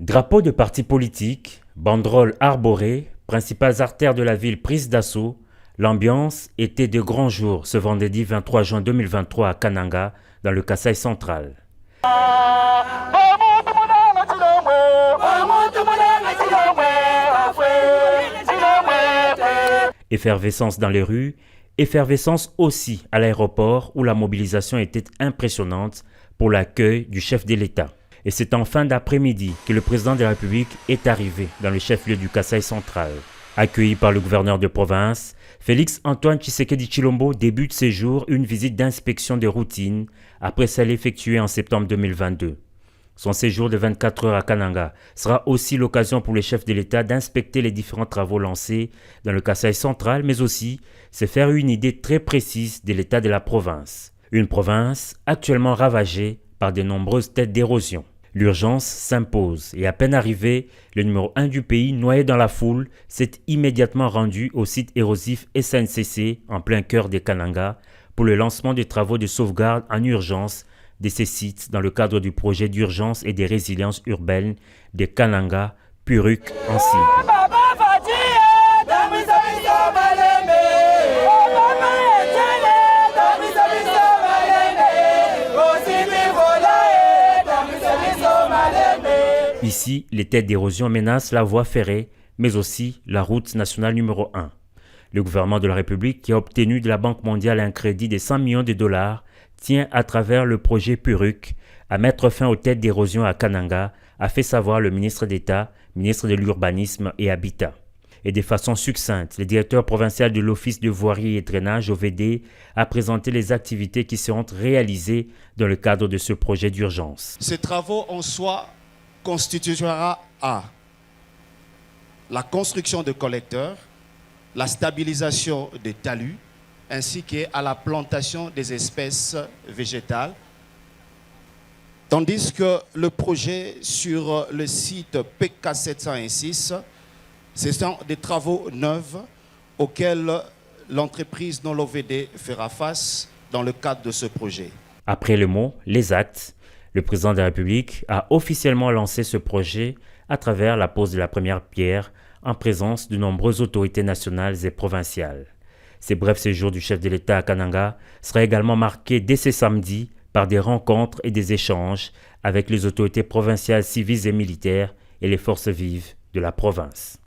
Drapeaux de partis politiques, banderoles arborées, principales artères de la ville prises d'assaut, l'ambiance était de grand jour ce vendredi 23 juin 2023 à Kananga, dans le Kasaï central. Effervescence dans les rues, effervescence aussi à l'aéroport où la mobilisation était impressionnante pour l'accueil du chef de l'État. Et c'est en fin d'après-midi que le président de la République est arrivé dans le chef-lieu du Kasaï central. Accueilli par le gouverneur de province, Félix Antoine Tshisekedi Tshilombo débute ses jours une visite d'inspection de routine après celle effectuée en septembre 2022. Son séjour de 24 heures à Kananga sera aussi l'occasion pour le chef de l'État d'inspecter les différents travaux lancés dans le Kasaï central, mais aussi se faire une idée très précise de l'état de la province. Une province actuellement ravagée par de nombreuses têtes d'érosion. L'urgence s'impose et à peine arrivé, le numéro 1 du pays, noyé dans la foule, s'est immédiatement rendu au site érosif SNCC en plein cœur de Kananga pour le lancement des travaux de sauvegarde en urgence de ces sites dans le cadre du projet d'urgence et de résilience urbaine de Kananga, Puruk en cible. Ici, les têtes d'érosion menacent la voie ferrée, mais aussi la route nationale numéro 1. Le gouvernement de la République, qui a obtenu de la Banque mondiale un crédit de 100 millions de dollars, tient à travers le projet Puruk à mettre fin aux têtes d'érosion à Kananga, a fait savoir le ministre d'État, ministre de l'Urbanisme et Habitat. Et de façon succincte, le directeur provincial de l'Office de voirie et drainage OVD a présenté les activités qui seront réalisées dans le cadre de ce projet d'urgence. Ces travaux en soi constituera à la construction de collecteurs, la stabilisation des talus, ainsi qu'à la plantation des espèces végétales. Tandis que le projet sur le site PK706, ce sont des travaux neufs auxquels l'entreprise non l'OVD fera face dans le cadre de ce projet. Après le mot, les actes, le président de la République a officiellement lancé ce projet à travers la pose de la première pierre en présence de nombreuses autorités nationales et provinciales. Ces brefs séjours du chef de l'État à Kananga sera également marqué dès ce samedi par des rencontres et des échanges avec les autorités provinciales civiles et militaires et les forces vives de la province.